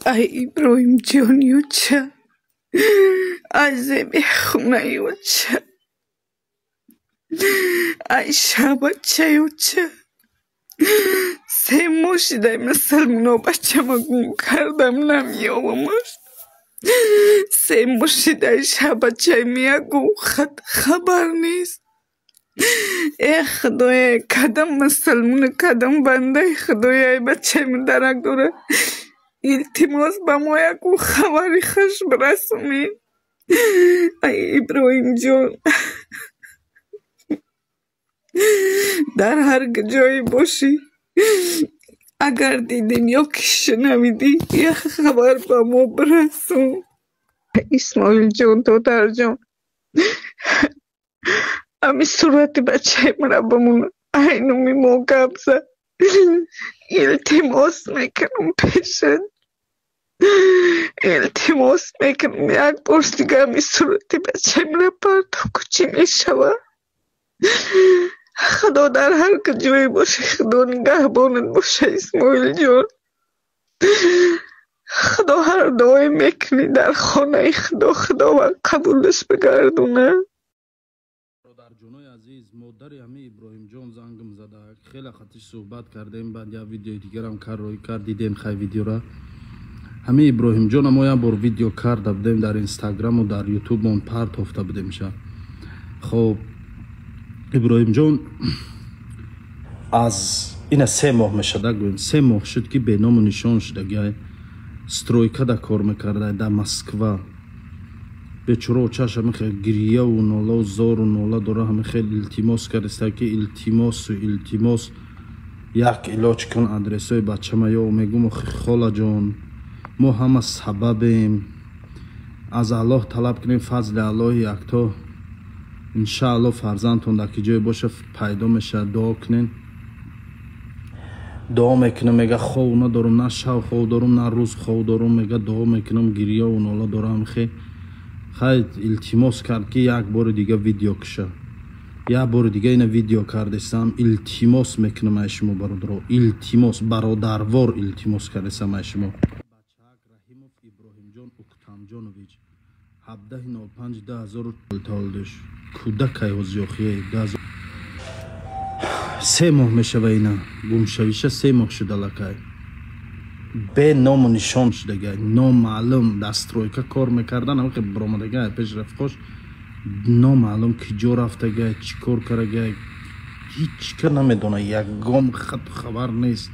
Ay İbrahim Can Yüce. Ay Zebi Yüce. Ay Şabatça Yüce. Sen moşiday mesela bachama kardam namiyomuş. Sen moşiday Şabatçay miyagu haber نیست. ای خدای کدام مسلمون کدام بنده خدای ای بچه من درک دوره التماس با ما یکو خبری خوش برسونی ای ابراهیم جان در هر جایی باشی اگر دیدیم یا که شنویدی یک خبر با ما برسون اسماعیل جان دادر جان امی صورت بچه مرا بمون اینومی موقع زد التماس میکنم پیشت التماس میکنم یک بار دیگه امی صورت بچه مرا پرتو کچی میشود خدا در هر جایی باشه خدا نگهبانت باشه اسماعیل جان خدا هر دعای میکنی در خانه خدا خداوند قبولش بگردونه در جونای عزیز مادر همه ابراهیم جان زنگم زده خیلی خطش صحبت کردیم بعد یا ویدیو دیگر هم کار دیدیم خیلی ویدیو را همه ابراهیم جان ما یا بار ویدیو کرده بودیم در اینستاگرام و در یوتیوب من پارت افته بودیم شد خب ابراهیم جان از این 3 ماه میشده گویم 3 ماه شد که به نام و نشان شده گه سترویکا دا کار میکرده در مسکوا به چرا چش همه خیلی گریه و نالا و زار و نالا داره همه خیلی التماس کرده که التماس یک علاج کن ادرس های بچه ما یا میگم خاله جان ما همه سببیم از الله طلب کنیم فضل الله یکتا انشاءالله فرزندتون در که جای باشه پیدا میشه دعا کنین دعا میکنم میگه خواه ندارم نه شب خواه دارم نه روز خواه دارم میگه دعا میکنم گریه و نالا دارم خیلی التماس کرد که یک بار دیگه ویدیو کشه یک بار دیگه این ویدیو کردستم التماس میکنم ای شما برادر التماس برادروار التماس کردستم ای شما بچه‌ک رحیموف ابراهیم جان اکتم جانویچ 17.05.2000 تولدش کودک ایوزیوخیه 3 ماه میشه و اینا گم شویشه 3 ماه شده لکای به نام و نشان شدگه نامعلوم دسترویکا کار میکردن همه که برامدگه پیش رفقاش نامعلوم کجا رفتگه چی کار کرده هیچ که نمیدونه یک گام خط خبر نیست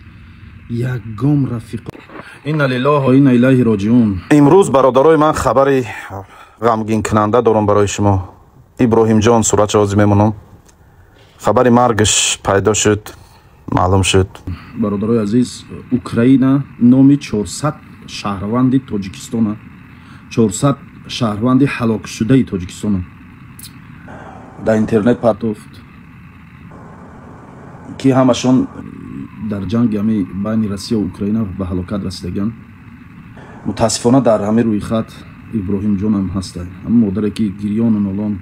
یک گام رفیق این لله و این الیه راجعون امروز برادرای من خبری غمگین کننده دارم برای شما ابراهیم جان صورت عوضی میمونم خبری مرگش پیدا شد معلوم شد برادرای عزیز اوکراین نامی 400 شهروند تاجیکستان 400 شهروند هلاک شده تاجیکستان در اینترنت پرت افت که همشون در جنگ همی بین روسیه و اوکراین به هلاکت رسیدگان متاسفانه در همه روی خط ابراهیم جان هم هسته هم مادر که گریان و نالان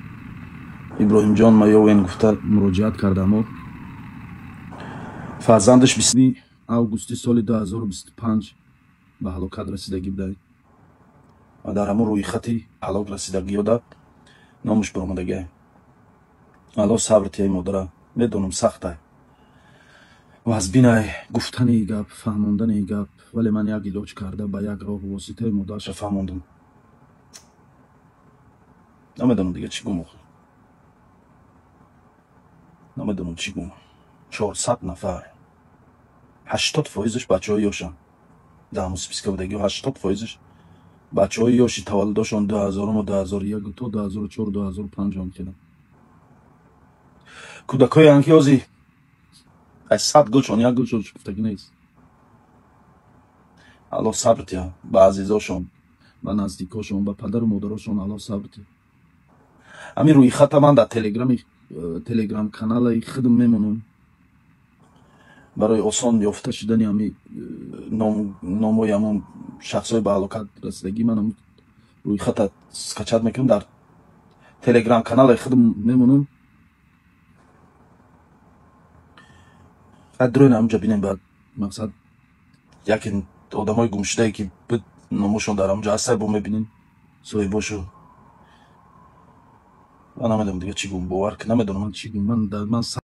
ابراهیم جان ما یا این گفته مراجعت کرده اما فرزندش 20 آگوست سال 2025 به هلاکت رسیدگی بوده و در همون روی خطی هلاک رسیدگی بوده نامش برآمدگی الله صبرت ای مادر میدونم سخته و از بین گفتن ای گپ فهماندن ای گپ ولی من یک علاج کرده به یک راه واسطه مادرش فهماندم نمیدونم دیگه چی گم نمیدونم چی گم 400 نفر 80% بچه های یاشن در موسیقی بودگی و 80% بچه های یاشی تولدشان 2000 و 2001 تا 2004 2005 هم کردن کودک های انکیازی از 100 گلشان یک گلشان شفتگی نیست الله صبرت یا به عزیزاشون به نزدیکاشون به پدر و مادراشون الله صبرت همین روی خط من در تلگرام کانال خودم میمونم برای آسان یافته شدن همین ناموی همون شخصای به هلاکت رسیدگی من روی خط سکچت میکنم در تلگرام کانال خودم میمونم قدرون همونجا بینیم بعد مقصد یکی آدم های گمشده که نموشون در اونجا عصبو میبینین صاحباشو. من نمیدونم دیگه چی گم باور که نمیدونم من چی گم من